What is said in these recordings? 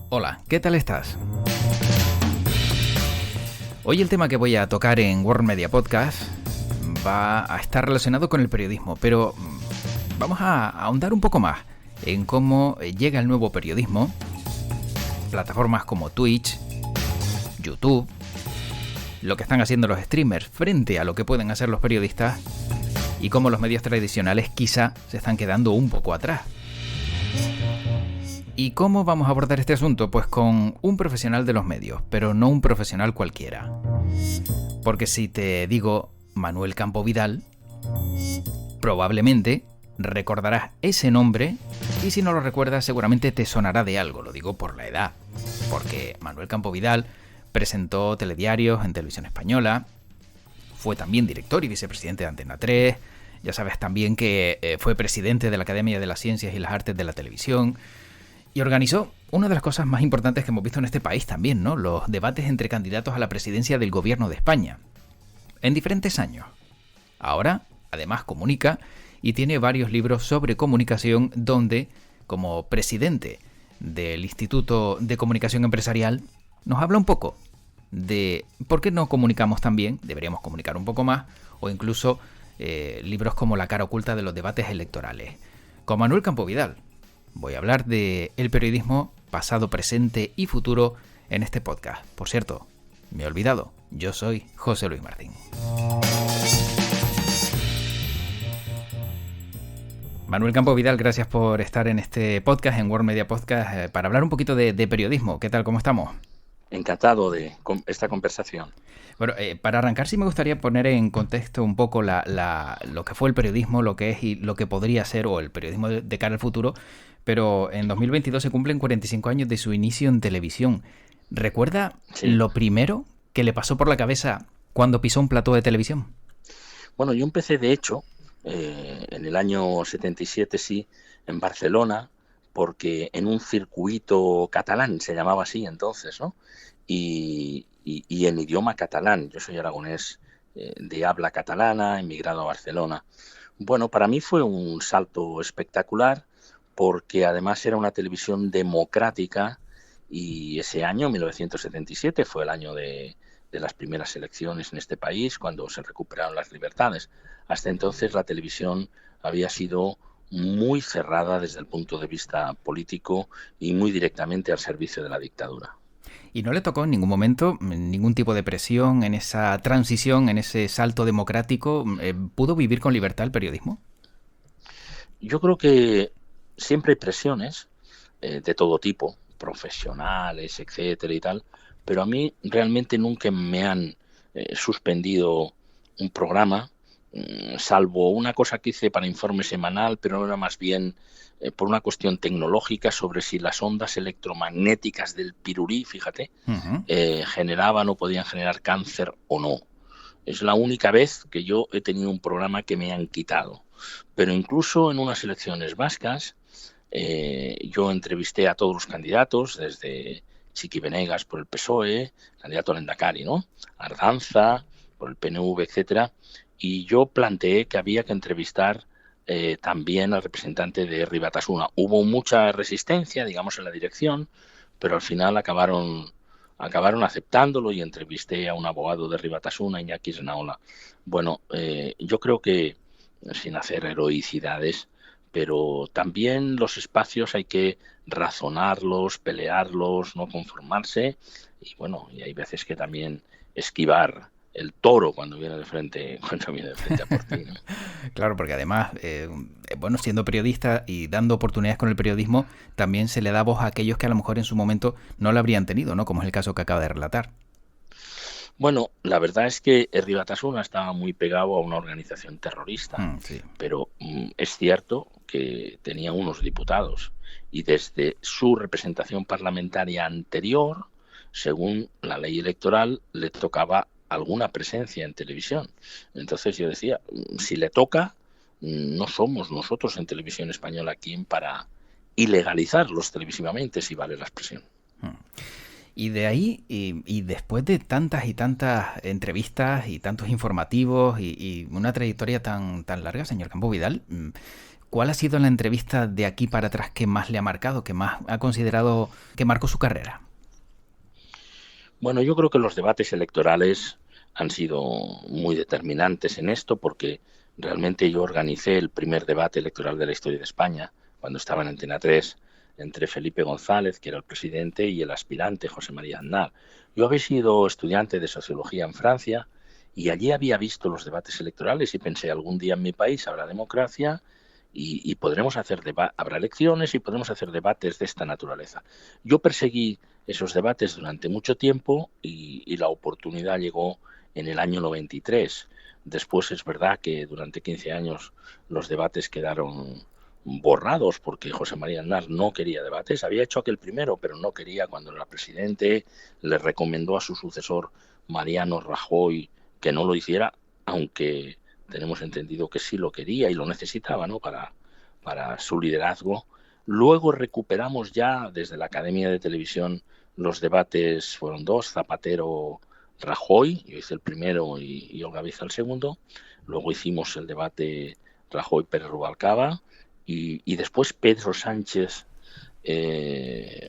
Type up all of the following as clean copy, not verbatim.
Hola, ¿qué tal estás? Hoy el tema que voy a tocar en World Media Podcast va a estar relacionado con el periodismo, pero vamos a ahondar un poco más en cómo llega el nuevo periodismo, plataformas como Twitch, YouTube, lo que están haciendo los streamers frente a lo que pueden hacer los periodistas y cómo los medios tradicionales quizá se están quedando un poco atrás. ¿Y cómo vamos a abordar este asunto? Pues con un profesional de los medios, pero no un profesional cualquiera. Porque si te digo Manuel Campo Vidal, probablemente recordarás ese nombre y si no lo recuerdas seguramente te sonará de algo, lo digo por la edad. Porque Manuel Campo Vidal presentó telediarios en Televisión Española, fue también director y vicepresidente de Antena 3, ya sabes también que fue presidente de la Academia de las Ciencias y las Artes de la Televisión, y organizó una de las cosas más importantes que hemos visto en este país también, ¿no? Los debates entre candidatos a la presidencia del gobierno de España, en diferentes años. Ahora, además, comunica y tiene varios libros sobre comunicación donde, como presidente del Instituto de Comunicación Empresarial, nos habla un poco de por qué no comunicamos tan bien, deberíamos comunicar un poco más, o incluso libros como La cara oculta de los debates electorales. Con Manuel Campo Vidal voy a hablar de el periodismo pasado, presente y futuro en este podcast. Por cierto, me he olvidado, yo soy José Luis Martín. Manuel Campo Vidal, gracias por estar en este podcast, en World Media Podcast, para hablar un poquito de periodismo. ¿Qué tal? ¿Cómo estamos? Encantado de esta conversación. Bueno, para arrancar sí me gustaría poner en contexto un poco lo que fue el periodismo, lo que es y lo que podría ser, o el periodismo de cara al futuro, pero en 2022 se cumplen 45 años de su inicio en televisión. ¿Recuerda lo primero que le pasó por la cabeza cuando pisó un plató de televisión? Bueno, yo empecé de hecho en el año 77, sí, en Barcelona, porque en un circuito catalán, se llamaba así entonces, ¿no? Y en idioma catalán. Yo soy aragonés de habla catalana, emigrado a Barcelona. Bueno, para mí fue un salto espectacular porque además era una televisión democrática y ese año, 1977, fue el año de las primeras elecciones en este país, cuando se recuperaron las libertades. Hasta entonces la televisión había sido muy cerrada desde el punto de vista político y muy directamente al servicio de la dictadura. ¿Y no le tocó en ningún momento ningún tipo de presión en esa transición, en ese salto democrático? ¿Pudo vivir con libertad el periodismo? Yo creo que siempre hay presiones de todo tipo, profesionales, etcétera y tal, pero a mí realmente nunca me han suspendido un programa, salvo una cosa que hice para Informe Semanal, pero era más bien por una cuestión tecnológica sobre si las ondas electromagnéticas del pirurí, fíjate, generaban o podían generar cáncer o no. Es la única vez que yo he tenido un programa que me han quitado. Pero incluso en unas elecciones vascas, yo entrevisté a todos los candidatos, desde Chiqui Benegas por el PSOE, candidato al Endacari, ¿no? Ardanza por el PNV, etcétera, y yo planteé que había que entrevistar también al representante de Herri Batasuna. Hubo mucha resistencia, digamos, en la dirección, pero al final acabaron aceptándolo y entrevisté a un abogado de Herri Batasuna, Iñaki Zenaola. Bueno, yo creo que, sin hacer heroicidades, pero también los espacios hay que razonarlos, pelearlos, no conformarse, y bueno, y hay veces que también esquivar el toro cuando viene de frente a por ti, ¿no? Claro, porque además, bueno, siendo periodista y dando oportunidades con el periodismo, también se le da voz a aquellos que a lo mejor en su momento no la habrían tenido, ¿no? Como es el caso que acaba de relatar. Bueno, la verdad es que Herri Batasuna estaba muy pegado a una organización terrorista, Sí. pero es cierto que tenía unos diputados y desde su representación parlamentaria anterior, según la ley electoral, le tocaba alguna presencia en televisión. Entonces yo decía, si le toca, no somos nosotros en Televisión Española quien para ilegalizarlos televisivamente, si vale la expresión. Y de ahí, y después de tantas y tantas entrevistas y tantos informativos y una trayectoria tan larga, señor Campo Vidal, ¿cuál ha sido la entrevista de aquí para atrás que más le ha marcado, que más ha considerado que marcó su carrera? Bueno, yo creo que los debates electorales han sido muy determinantes en esto porque realmente yo organicé el primer debate electoral de la historia de España cuando estaba en Antena 3 entre Felipe González, que era el presidente, y el aspirante José María Aznar. Yo había sido estudiante de sociología en Francia y allí había visto los debates electorales y pensé, algún día en mi país habrá democracia y podremos hacer habrá elecciones y podremos hacer debates de esta naturaleza. Yo perseguí esos debates durante mucho tiempo y la oportunidad llegó en el año 93. Después es verdad que durante 15 años los debates quedaron borrados porque José María Aznar no quería debates. Había hecho aquel primero, pero no quería cuando era presidente. Le recomendó a su sucesor Mariano Rajoy que no lo hiciera, aunque tenemos entendido que sí lo quería y lo necesitaba, ¿no? para su liderazgo. Luego recuperamos ya desde la Academia de Televisión los debates, fueron dos, Zapatero-Rajoy, yo hice el primero y Olga Biza el segundo. Luego hicimos el debate Rajoy-Pérez Rubalcaba y después Pedro Sánchez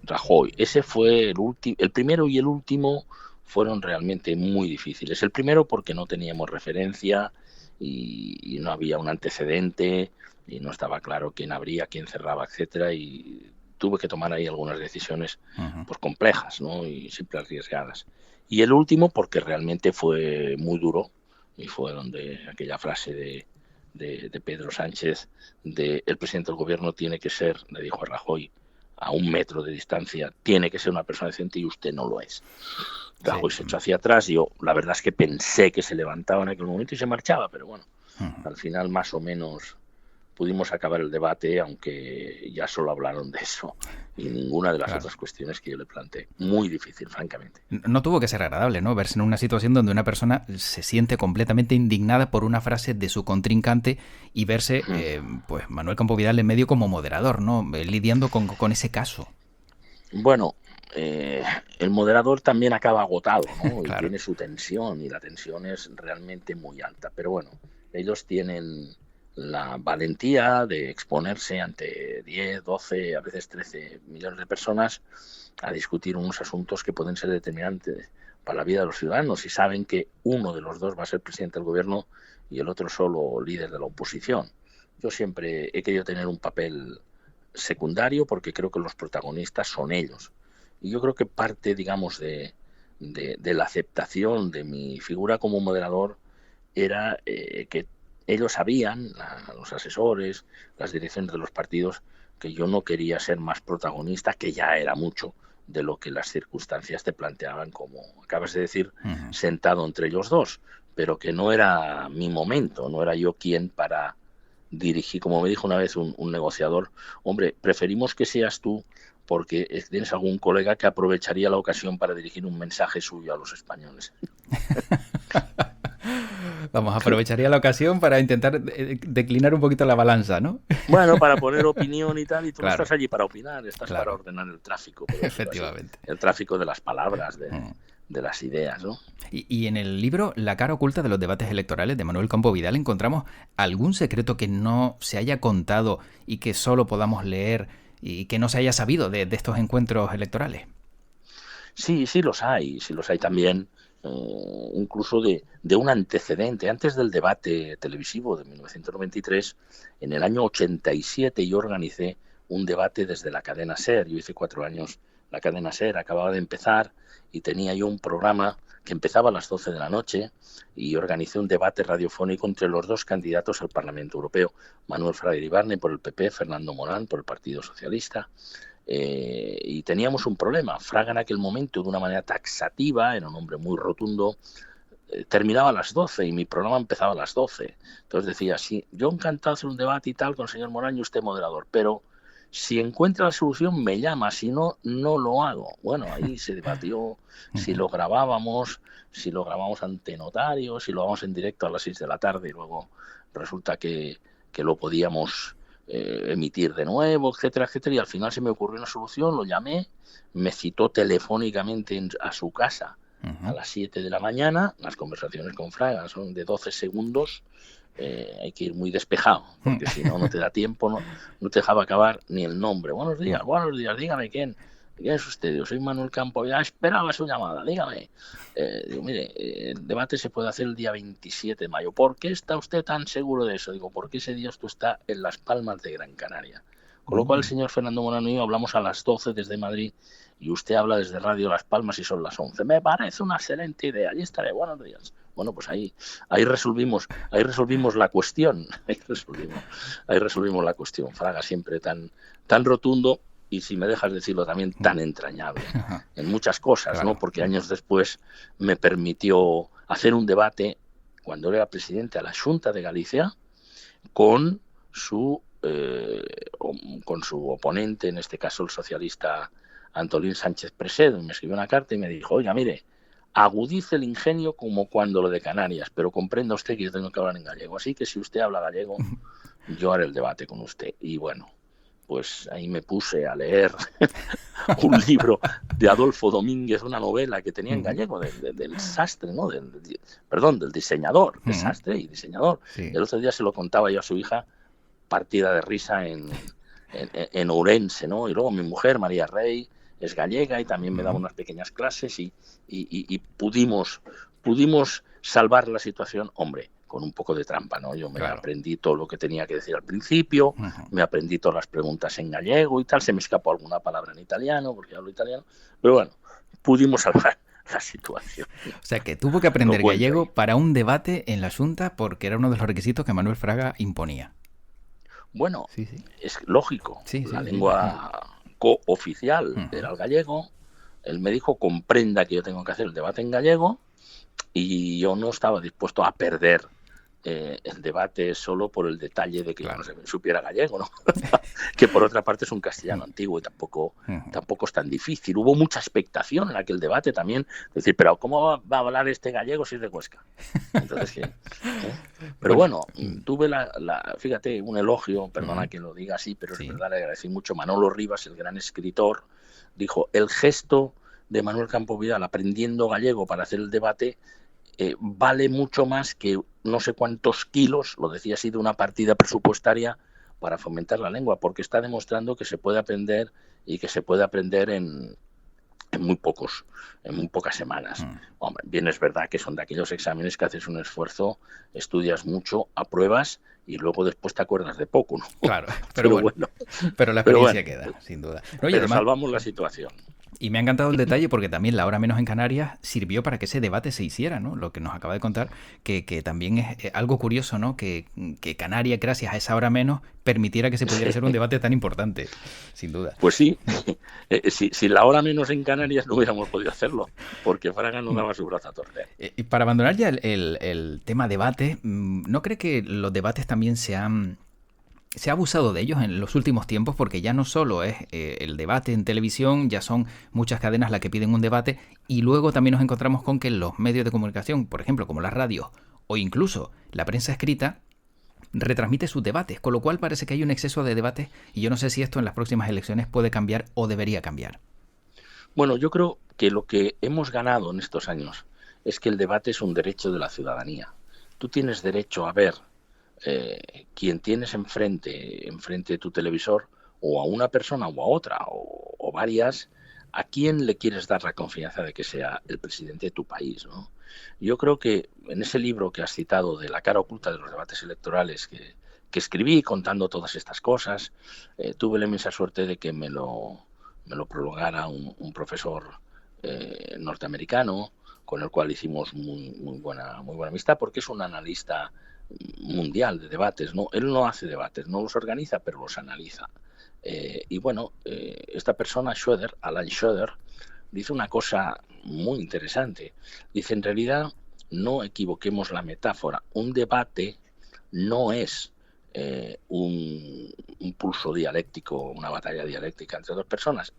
Rajoy. Ese fue el primero y el último fueron realmente muy difíciles. El primero porque no teníamos referencia y no había un antecedente y no estaba claro quién abría, quién cerraba, etcétera, y tuve que tomar ahí algunas decisiones pues complejas, ¿no? Y siempre arriesgadas. Y el último porque realmente fue muy duro y fue donde aquella frase de Pedro Sánchez de el presidente del gobierno tiene que ser, le dijo a Rajoy, a 1 metro de distancia, tiene que ser una persona decente y usted no lo es. Rajoy se echó hacia atrás y yo la verdad es que pensé que se levantaba en aquel momento y se marchaba, pero bueno, al final más o menos pudimos acabar el debate, aunque ya solo hablaron de eso y ninguna de las otras cuestiones que yo le planteé. Muy difícil, francamente. No tuvo que ser agradable, ¿no? Verse en una situación donde una persona se siente completamente indignada por una frase de su contrincante y verse, pues Manuel Campo Vidal en medio como moderador, ¿no? Lidiando con ese caso. Bueno, el moderador también acaba agotado, ¿no? Claro. Y tiene su tensión y la tensión es realmente muy alta. Pero bueno, ellos tienen la valentía de exponerse ante 10, 12, a veces 13 millones de personas a discutir unos asuntos que pueden ser determinantes para la vida de los ciudadanos y saben que uno de los dos va a ser presidente del gobierno y el otro solo líder de la oposición. Yo siempre he querido tener un papel secundario porque creo que los protagonistas son ellos. Y yo creo que parte, digamos, de la aceptación de mi figura como moderador era que ellos sabían, los asesores, las direcciones de los partidos, que yo no quería ser más protagonista, que ya era mucho de lo que las circunstancias te planteaban, como acabas de decir, sentado entre ellos dos, pero que no era mi momento, no era yo quien para dirigir, como me dijo una vez un negociador, hombre, preferimos que seas tú porque tienes algún colega que aprovecharía la ocasión para dirigir un mensaje suyo a los españoles. Vamos, aprovecharía la ocasión para intentar declinar un poquito la balanza, ¿no? Bueno, para poner opinión y tal, y tú no Claro. estás allí para opinar, estás para ordenar el tráfico. Efectivamente. El tráfico de las palabras, de las ideas, ¿no? Y en el libro La cara oculta de los debates electorales de Manuel Campo Vidal encontramos algún secreto que no se haya contado y que solo podamos leer y que no se haya sabido de estos encuentros electorales. Sí los hay también. Incluso de un antecedente. Antes del debate televisivo de 1993, en el año 87 yo organicé un debate desde la cadena SER. Yo hice 4 años la cadena SER, acababa de empezar y tenía yo un programa que empezaba a las 12 de la noche y organicé un debate radiofónico entre los dos candidatos al Parlamento Europeo, Manuel Fraga Iribarne por el PP, Fernando Morán por el Partido Socialista. Y teníamos un problema. Fraga en aquel momento, de una manera taxativa, era un hombre muy rotundo, terminaba a las 12 y mi programa empezaba a las 12. Entonces decía, sí, yo encantado de hacer un debate y tal con el señor Morán y usted moderador, pero si encuentra la solución me llama, si no, no lo hago. Bueno, ahí se debatió si lo grabábamos ante notario, si lo grabábamos en directo a las 6 de la tarde y luego resulta que lo podíamos emitir de nuevo, etcétera, etcétera, y al final se me ocurrió una solución, lo llamé, me citó telefónicamente a su casa a las 7 de la mañana, las conversaciones con Fraga son de 12 segundos, hay que ir muy despejado, porque si no, no te da tiempo, no te dejaba acabar ni el nombre. Buenos días, dígame quién es usted. Yo soy Manuel Campo, ya esperaba su llamada, dígame. Digo, mire, el debate se puede hacer el día 27 de mayo. ¿Por qué está usted tan seguro de eso? Digo, porque ese día usted está en Las Palmas de Gran Canaria. Con lo cual, el señor Fernando Morano y yo hablamos a las 12 desde Madrid y usted habla desde Radio Las Palmas y son las 11. Me parece una excelente idea. Allí estaré. Buenos días. Bueno, pues ahí resolvimos la cuestión. Ahí resolvimos la cuestión. Fraga siempre tan rotundo y, si me dejas decirlo, también tan entrañable en muchas cosas, claro, ¿no? Porque años después me permitió hacer un debate cuando era presidente a la Xunta de Galicia con su oponente, en este caso el socialista Antolín Sánchez Presedo. Me escribió una carta y me dijo, oiga, mire, agudice el ingenio como cuando lo de Canarias, pero comprenda usted que yo tengo que hablar en gallego, así que si usted habla gallego, yo haré el debate con usted. Y bueno, pues ahí me puse a leer un libro de Adolfo Domínguez, una novela que tenía en gallego del sastre, ¿no? Del diseñador, de sastre y diseñador. Sí. El otro día se lo contaba yo a su hija, partida de risa en Ourense, ¿no? Y luego mi mujer, María Rey, es gallega y también me daba unas pequeñas clases y pudimos salvar la situación, hombre, con un poco de trampa, ¿no? Yo me aprendí todo lo que tenía que decir al principio, me aprendí todas las preguntas en gallego y tal, se me escapó alguna palabra en italiano, porque hablo italiano, pero bueno, pudimos salvar la situación. O sea, que tuvo que aprender gallego para un debate en la Xunta porque era uno de los requisitos que Manuel Fraga imponía. Bueno, es lógico, la lengua cooficial era el gallego. Él me dijo, comprenda que yo tengo que hacer el debate en gallego, y yo no estaba dispuesto a perder el debate solo por el detalle de que yo no supiera gallego, ¿no? Que por otra parte es un castellano antiguo y tampoco es tan difícil. Hubo mucha expectación en aquel debate también, decir, pero ¿cómo va a hablar este gallego si es de Huesca? Entonces, pero bueno, tuve fíjate, un elogio, perdona que lo diga así, pero es verdad, le agradecí mucho. Manolo Rivas, el gran escritor, dijo, el gesto de Manuel Campo Vidal aprendiendo gallego para hacer el debate vale mucho más que no sé cuántos kilos, lo decía así, de una partida presupuestaria para fomentar la lengua, porque está demostrando que se puede aprender y que se puede aprender en muy pocas semanas. Hombre, bien es verdad que son de aquellos exámenes que haces un esfuerzo, estudias mucho, apruebas y luego después te acuerdas de poco, ¿no? Claro, pero bueno. Pero la experiencia queda, sin duda. Oye, pero además, salvamos la situación. Y me ha encantado el detalle porque también la hora menos en Canarias sirvió para que ese debate se hiciera, ¿no? Lo que nos acaba de contar, que también es algo curioso, ¿no? Que Canarias, gracias a esa hora menos, permitiera que se pudiera hacer un debate tan importante, sin duda. Pues sí, si la hora menos en Canarias no hubiéramos podido hacerlo, porque Fraga no daba su brazo a torcer. Y para abandonar ya el tema debate, ¿no cree que los debates también se ha abusado de ellos en los últimos tiempos? Porque ya no solo es el debate en televisión, ya son muchas cadenas las que piden un debate, y luego también nos encontramos con que los medios de comunicación, por ejemplo, como las radios o incluso la prensa escrita, retransmite sus debates, con lo cual parece que hay un exceso de debates, y yo no sé si esto en las próximas elecciones puede cambiar o debería cambiar. Bueno, yo creo que lo que hemos ganado en estos años es que el debate es un derecho de la ciudadanía. Tú tienes derecho a ver quien tienes enfrente de tu televisor, o a una persona o a otra o varias, a quién le quieres dar la confianza de que sea el presidente de tu país, ¿no? Yo creo que en ese libro que has citado de la cara oculta de los debates electorales que escribí contando todas estas cosas, tuve la inmensa suerte de que me lo prolongara un profesor norteamericano, con el cual hicimos muy buena amistad, porque es un analista mundial de debates, ¿no? Él no hace debates, no los organiza, pero los analiza. Y bueno, esta persona, Alan Schroeder, dice una cosa muy interesante. Dice, en realidad, no equivoquemos la metáfora. Un debate no es un pulso dialéctico, una batalla dialéctica entre dos personas.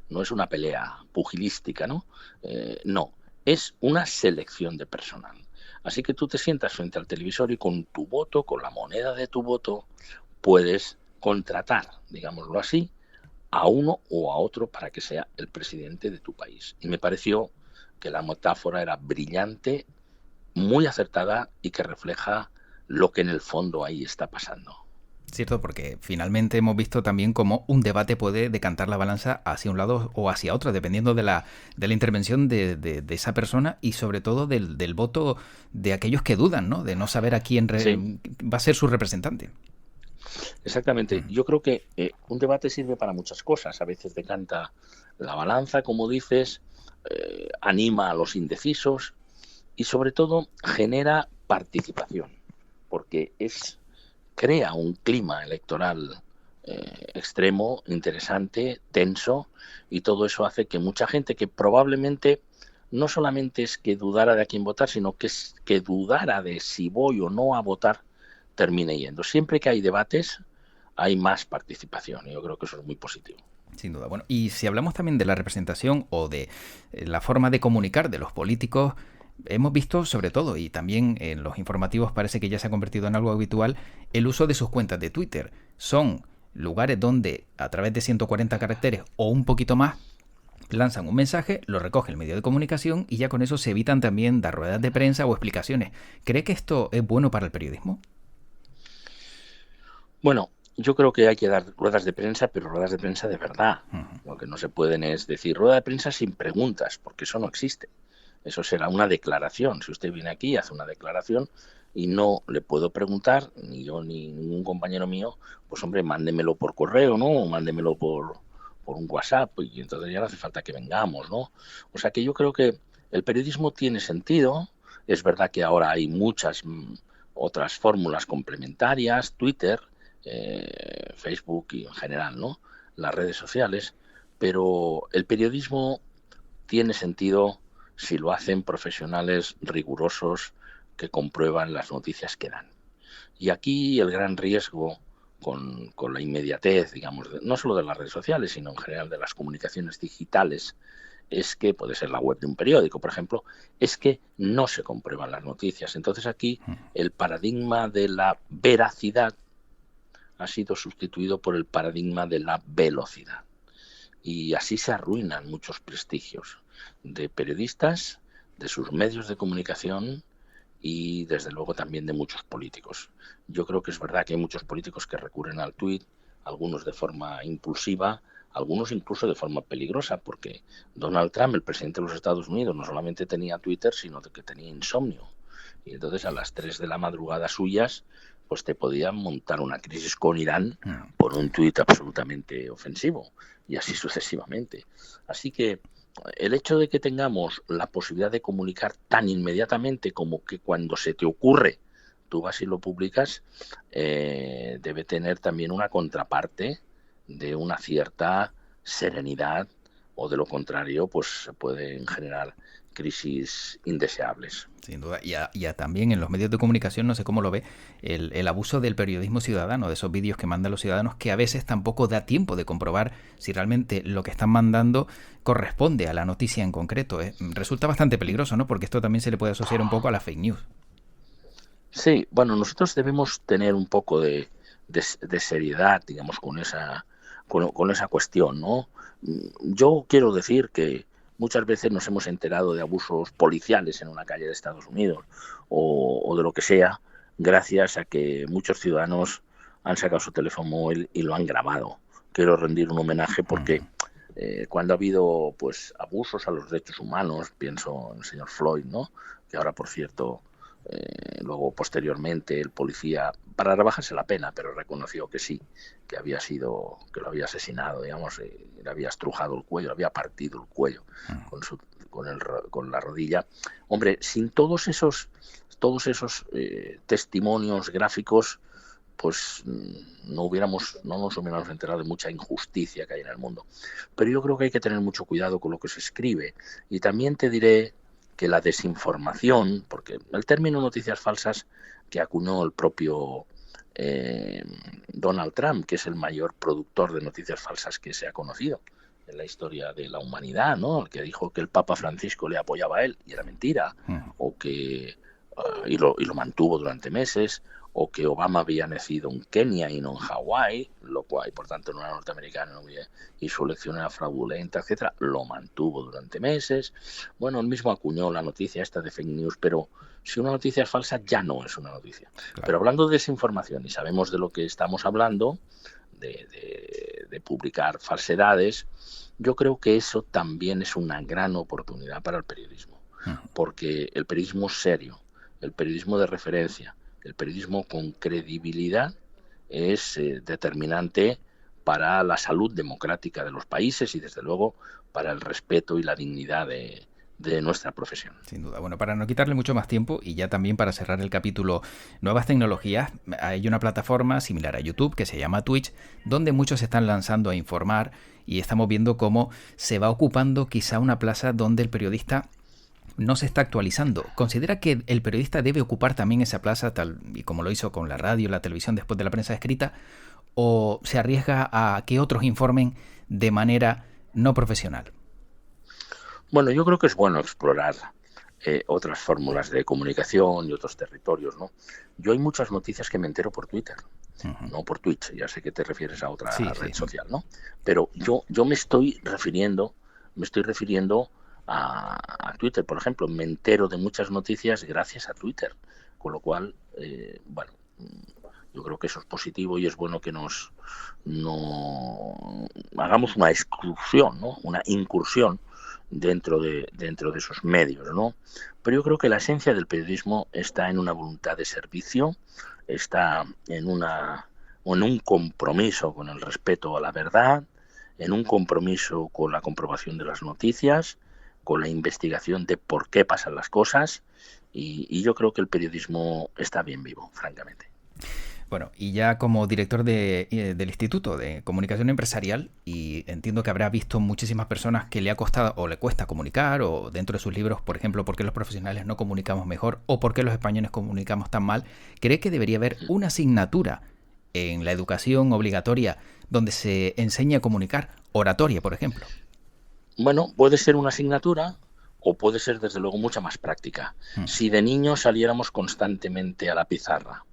No es una pelea pugilística, ¿no? No, es una selección de personal. Así que tú te sientas frente al televisor y con tu voto, con la moneda de tu voto, puedes contratar, digámoslo así, a uno o a otro para que sea el presidente de tu país. Y me pareció que la metáfora era brillante, muy acertada y que refleja lo que en el fondo ahí está pasando. Cierto, porque finalmente hemos visto también cómo un debate puede decantar la balanza hacia un lado o hacia otro, dependiendo de la intervención de esa persona y sobre todo del voto de aquellos que dudan, ¿no? De no saber a quién Sí, va a ser su representante. exactamente. Yo creo que un debate sirve para muchas cosas. A veces decanta la balanza, como dices, anima a los indecisos y sobre todo genera participación, porque crea un clima electoral extremo, interesante, tenso, y todo eso hace que mucha gente que probablemente no solamente es que dudara de a quién votar, sino que dudara de si voy o no a votar, termine yendo. Siempre que hay debates, hay más participación, y yo creo que eso es muy positivo. Sin duda. Bueno, y si hablamos también de la representación o de la forma de comunicar de los políticos, hemos visto sobre todo, y también en los informativos parece que ya se ha convertido en algo habitual, el uso de sus cuentas de Twitter. Son lugares donde a través de 140 caracteres o un poquito más lanzan un mensaje, lo recoge el medio de comunicación y ya con eso se evitan también dar ruedas de prensa o explicaciones. ¿Cree que esto es bueno para el periodismo? Bueno, yo creo que hay que dar ruedas de prensa, pero ruedas de prensa de verdad. Uh-huh. Lo que no se pueden es decir rueda de prensa sin preguntas, porque eso no existe. Eso será una declaración. Si usted viene aquí y hace una declaración y no le puedo preguntar, ni yo ni ningún compañero mío, pues hombre, mándemelo por correo, ¿no? O mándemelo por un WhatsApp, y entonces ya no hace falta que vengamos, ¿no? O sea que yo creo que el periodismo tiene sentido. Es verdad que ahora hay muchas otras fórmulas complementarias, Twitter, Facebook y en general, ¿no? Las redes sociales, pero el periodismo tiene sentido si lo hacen profesionales rigurosos que comprueban las noticias que dan. Y aquí el gran riesgo con la inmediatez, digamos, no solo de las redes sociales, sino en general de las comunicaciones digitales, es que, puede ser la web de un periódico, por ejemplo, es que no se comprueban las noticias. Entonces aquí el paradigma de la veracidad ha sido sustituido por el paradigma de la velocidad. Y así se arruinan muchos prestigios de periodistas, de sus medios de comunicación y desde luego también de muchos políticos. Yo creo que es verdad que hay muchos políticos que recurren al tuit, algunos de forma impulsiva, algunos incluso de forma peligrosa, porque Donald Trump, el presidente de los Estados Unidos, no solamente tenía Twitter, sino que tenía insomnio. Y entonces a las 3 de la madrugada suyas, pues te podían montar una crisis con Irán por un tuit absolutamente ofensivo, y así sucesivamente. Así que el hecho de que tengamos la posibilidad de comunicar tan inmediatamente como que cuando se te ocurre tú vas y lo publicas, debe tener también una contraparte de una cierta serenidad, o de lo contrario pues se pueden generar crisis indeseables. Sin duda. Y también en los medios de comunicación, no sé cómo lo ve, el abuso del periodismo ciudadano, de esos vídeos que mandan los ciudadanos, que a veces tampoco da tiempo de comprobar si realmente lo que están mandando corresponde a la noticia en concreto. Resulta bastante peligroso, ¿no? Porque esto también se le puede asociar un poco a la fake news. Sí, bueno, nosotros debemos tener un poco de seriedad, digamos, con esa cuestión, ¿no? Yo quiero decir que muchas veces nos hemos enterado de abusos policiales en una calle de Estados Unidos o de lo que sea, gracias a que muchos ciudadanos han sacado su teléfono móvil y lo han grabado. Quiero rendir un homenaje porque cuando ha habido pues abusos a los derechos humanos, pienso en el señor Floyd, ¿no? Que ahora, por cierto, luego posteriormente el policía, para rebajarse la pena, pero reconoció que sí, que lo había asesinado, digamos, le había estrujado el cuello, le había partido el cuello con la rodilla. Hombre, sin todos esos testimonios gráficos, pues no nos hubiéramos enterado de mucha injusticia que hay en el mundo. Pero yo creo que hay que tener mucho cuidado con lo que se escribe. Y también te diré que la desinformación, porque el término noticias falsas que acuñó el propio Donald Trump, que es el mayor productor de noticias falsas que se ha conocido en la historia de la humanidad, ¿no? El que dijo que el Papa Francisco le apoyaba a él y era mentira, o que y lo mantuvo durante meses, o que Obama había nacido en Kenia y no en Hawái, lo cual, por tanto, no era norteamericano y su elección era fraudulenta, etcétera. Lo mantuvo durante meses. Bueno, él mismo acuñó la noticia esta de fake news, pero si una noticia es falsa, ya no es una noticia. Claro. Pero hablando de desinformación, y sabemos de lo que estamos hablando, de publicar falsedades, yo creo que eso también es una gran oportunidad para el periodismo, porque el periodismo serio, el periodismo de referencia, el periodismo con credibilidad es determinante para la salud democrática de los países y, desde luego, para el respeto y la dignidad de nuestra profesión. Sin duda. Bueno, para no quitarle mucho más tiempo y ya también para cerrar el capítulo nuevas tecnologías, hay una plataforma similar a YouTube que se llama Twitch, donde muchos se están lanzando a informar y estamos viendo cómo se va ocupando quizá una plaza donde el periodista no se está actualizando. ¿Considera que el periodista debe ocupar también esa plaza, tal y como lo hizo con la radio, la televisión después de la prensa escrita, o se arriesga a que otros informen de manera no profesional? Bueno, yo creo que es bueno explorar otras fórmulas de comunicación y otros territorios, ¿no? Yo hay muchas noticias que me entero por Twitter, no por Twitch. Ya sé que te refieres a otra red social, ¿no? Pero yo me estoy refiriendo a Twitter, por ejemplo. Me entero de muchas noticias gracias a Twitter, con lo cual, bueno, yo creo que eso es positivo y es bueno que no hagamos una excursión, ¿no? Una incursión dentro de esos medios, ¿no? Pero yo creo que la esencia del periodismo está en una voluntad de servicio, está en un compromiso con el respeto a la verdad, en un compromiso con la comprobación de las noticias, con la investigación de por qué pasan las cosas, y yo creo que el periodismo está bien vivo, francamente. Bueno, y ya como director del Instituto de Comunicación Empresarial, y entiendo que habrá visto muchísimas personas que le ha costado o le cuesta comunicar, o dentro de sus libros, por ejemplo, por qué los profesionales no comunicamos mejor o por qué los españoles comunicamos tan mal, ¿cree que debería haber una asignatura en la educación obligatoria donde se enseñe a comunicar? Oratoria, por ejemplo. Bueno, puede ser una asignatura o puede ser, desde luego, mucha más práctica. Si de niños saliéramos constantemente a la pizarra,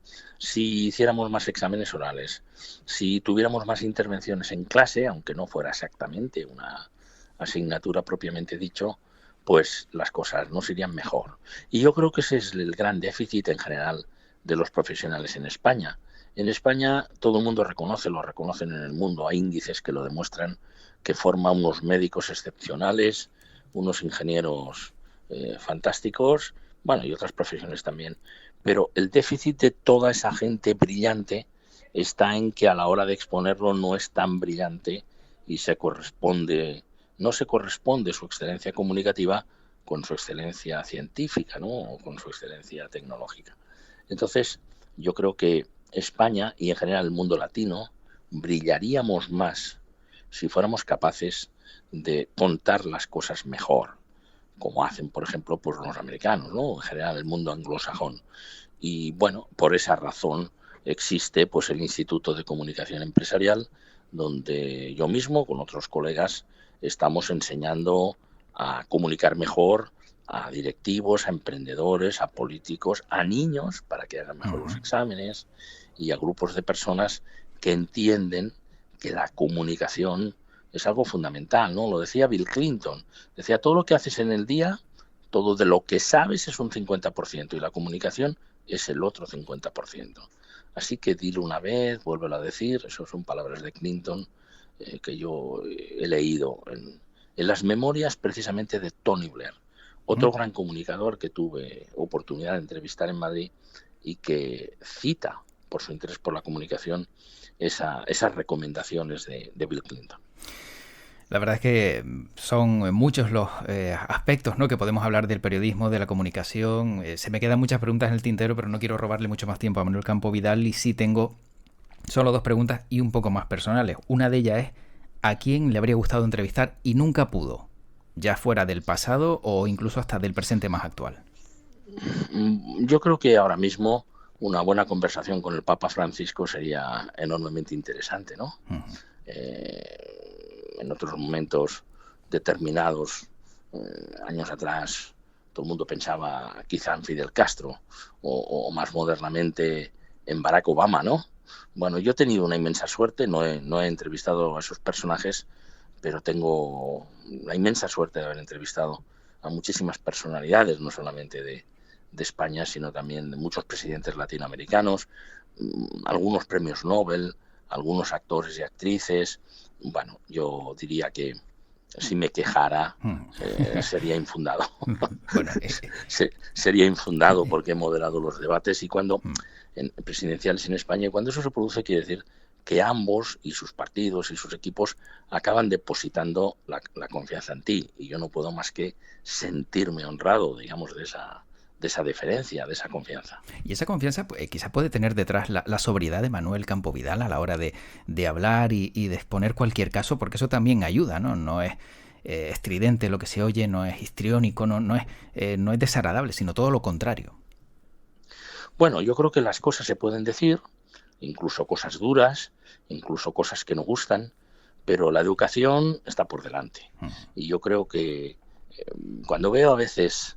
si hiciéramos más exámenes orales, si tuviéramos más intervenciones en clase, aunque no fuera exactamente una asignatura propiamente dicho, pues las cosas nos irían mejor. Y yo creo que ese es el gran déficit en general de los profesionales en España. En España todo el mundo reconoce, lo reconocen en el mundo, hay índices que lo demuestran, que forma unos médicos excepcionales, unos ingenieros fantásticos, bueno, y otras profesiones también. Pero el déficit de toda esa gente brillante está en que a la hora de exponerlo no es tan brillante y no se corresponde su excelencia comunicativa con su excelencia científica, ¿no? O con su excelencia tecnológica. Entonces, yo creo que España y en general el mundo latino brillaríamos más si fuéramos capaces de contar las cosas mejor, como hacen, por ejemplo, pues los americanos, ¿no? En general el mundo anglosajón. Y bueno, por esa razón existe pues el Instituto de Comunicación Empresarial, donde yo mismo, con otros colegas, estamos enseñando a comunicar mejor a directivos, a emprendedores, a políticos, a niños para que hagan mejor los exámenes, y a grupos de personas que entienden que la comunicación es algo fundamental, ¿no? Lo decía Bill Clinton, decía, todo lo que haces en el día, todo de lo que sabes es un 50% y la comunicación es el otro 50%. Así que dilo una vez, vuélvelo a decir, eso son palabras de Clinton que yo he leído en las memorias precisamente de Tony Blair, otro gran comunicador que tuve oportunidad de entrevistar en Madrid y que cita, por su interés por la comunicación, esas recomendaciones de Bill Clinton. La verdad es que son muchos los aspectos, ¿no?, que podemos hablar del periodismo, de la comunicación. Se me quedan muchas preguntas en el tintero, pero no quiero robarle mucho más tiempo a Manuel Campo Vidal, y sí tengo solo 2 preguntas y un poco más personales. Una de ellas es, ¿a quién le habría gustado entrevistar y nunca pudo? Ya fuera del pasado o incluso hasta del presente más actual. Yo creo que ahora mismo una buena conversación con el Papa Francisco sería enormemente interesante, ¿no? En otros momentos determinados, años atrás, todo el mundo pensaba quizá en Fidel Castro, o más modernamente en Barack Obama, ¿no? Bueno, yo he tenido una inmensa suerte, no he entrevistado a esos personajes, pero tengo la inmensa suerte de haber entrevistado a muchísimas personalidades, no solamente de España, sino también de muchos presidentes latinoamericanos, algunos premios Nobel, algunos actores y actrices. Bueno, yo diría que si me quejara sería infundado. Bueno, sería infundado porque he moderado los debates y cuando en presidenciales en España, y cuando eso se produce quiere decir que ambos y sus partidos y sus equipos acaban depositando la confianza en ti, y yo no puedo más que sentirme honrado, digamos, de esa deferencia, de esa confianza. Y esa confianza quizá puede tener detrás la sobriedad de Manuel Campovidal a la hora de hablar y de exponer cualquier caso, porque eso también ayuda, ¿no? No es estridente lo que se oye, no es histriónico, no es desagradable, sino todo lo contrario. Bueno, yo creo que las cosas se pueden decir, incluso cosas duras, incluso cosas que no gustan, pero la educación está por delante. Y yo creo que cuando veo a veces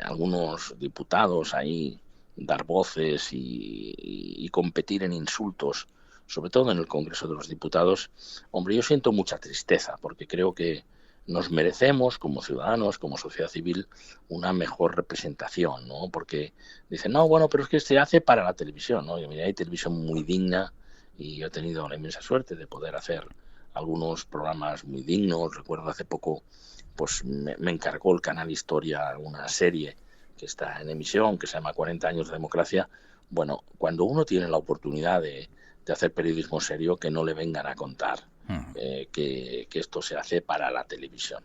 algunos diputados ahí dar voces y competir en insultos, sobre todo en el Congreso de los Diputados, hombre, yo siento mucha tristeza, porque creo que nos merecemos como ciudadanos, como sociedad civil, una mejor representación, ¿no? Porque dicen, no, bueno, pero es que se hace para la televisión, ¿no? Y mira, hay televisión muy digna y yo he tenido la inmensa suerte de poder hacer algunos programas muy dignos. Recuerdo hace poco, pues me encargó el canal Historia una serie que está en emisión, que se llama 40 años de democracia. Bueno, cuando uno tiene la oportunidad de hacer periodismo serio, que no le vengan a contar que esto se hace para la televisión,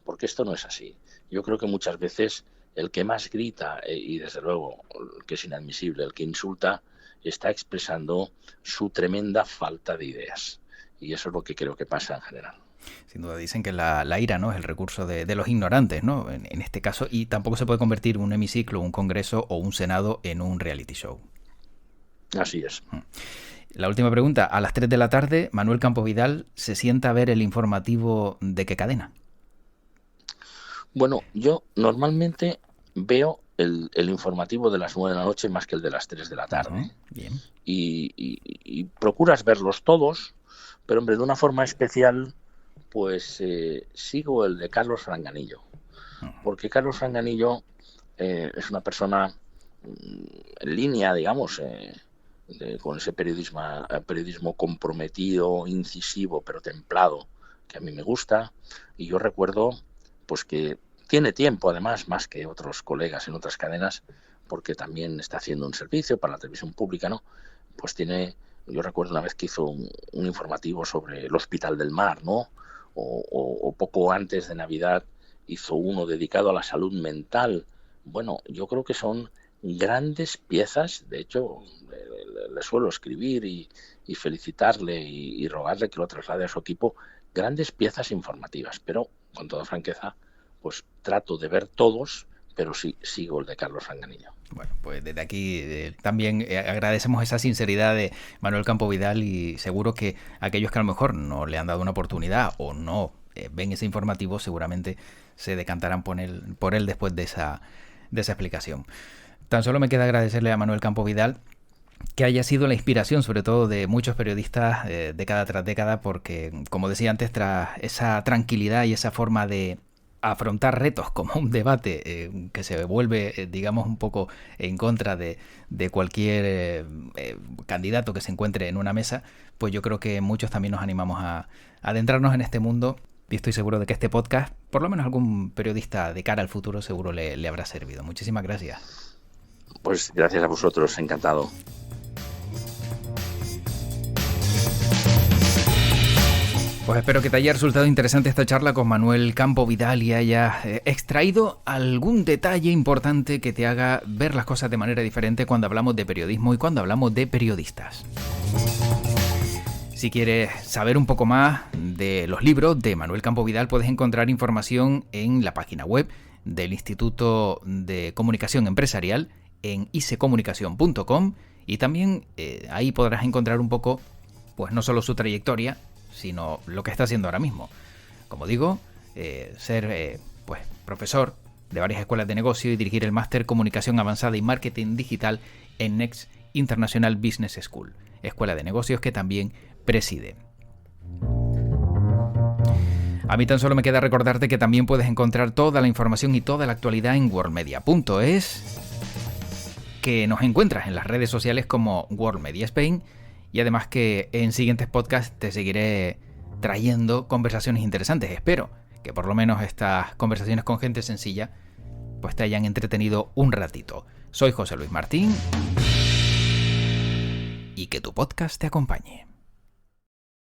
porque esto no es así. Yo creo que muchas veces el que más grita, y desde luego que es inadmisible, el que insulta, está expresando su tremenda falta de ideas, y eso es lo que creo que pasa en general. Sin duda, dicen que la ira, ¿no?, es el recurso de los ignorantes, ¿no?, en este caso, y tampoco se puede convertir un hemiciclo, un congreso o un senado en un reality show. Así es. La última pregunta. A las 3 de la tarde, Manuel Campovidal se sienta a ver el informativo ¿de qué cadena? Bueno, yo normalmente veo el informativo de las 9 de la noche más que el de las 3 de la tarde. Bien. Y procuras verlos todos, pero hombre, de una forma especial, pues sigo el de Carlos Franganillo. Porque Carlos Franganillo es una persona en línea, digamos, con ese periodismo comprometido, incisivo, pero templado, que a mí me gusta. Y yo recuerdo pues que tiene tiempo, además, más que otros colegas en otras cadenas, porque también está haciendo un servicio para la televisión pública, ¿no? Pues yo recuerdo una vez que hizo un informativo sobre el Hospital del Mar, ¿no? O poco antes de Navidad hizo uno dedicado a la salud mental. Bueno, yo creo que son grandes piezas. De hecho, le suelo escribir y felicitarle y rogarle que lo traslade a su equipo, grandes piezas informativas, pero con toda franqueza, pues trato de ver todos, pero sí sigo el de Carlos Franganillo. Bueno, pues desde aquí también agradecemos esa sinceridad de Manuel Campovidal, y seguro que aquellos que a lo mejor no le han dado una oportunidad o no ven ese informativo seguramente se decantarán por él después de esa explicación. Tan solo me queda agradecerle a Manuel Campovidal que haya sido la inspiración, sobre todo de muchos periodistas década tras década, porque, como decía antes, tras esa tranquilidad y esa forma de afrontar retos como un debate que se vuelve, digamos, un poco en contra de cualquier candidato que se encuentre en una mesa, pues yo creo que muchos también nos animamos a adentrarnos en este mundo, y estoy seguro de que este podcast, por lo menos algún periodista de cara al futuro, seguro le habrá servido. Muchísimas gracias. Pues gracias a vosotros, encantado. Pues espero que te haya resultado interesante esta charla con Manuel Campovidal y haya extraído algún detalle importante que te haga ver las cosas de manera diferente cuando hablamos de periodismo y cuando hablamos de periodistas. Si quieres saber un poco más de los libros de Manuel Campovidal, puedes encontrar información en la página web del Instituto de Comunicación Empresarial en isecomunicación.com, y también ahí podrás encontrar un poco, pues no solo su trayectoria, sino lo que está haciendo ahora mismo. Como digo, ser pues profesor de varias escuelas de negocio y dirigir el máster Comunicación Avanzada y Marketing Digital en Next International Business School, escuela de negocios que también preside. A mí tan solo me queda recordarte que también puedes encontrar toda la información y toda la actualidad en worldmedia.es, que nos encuentras en las redes sociales como World Media Spain, y además que en siguientes podcasts te seguiré trayendo conversaciones interesantes. Espero que por lo menos estas conversaciones con gente sencilla pues te hayan entretenido un ratito. Soy José Luis Martín y que tu podcast te acompañe.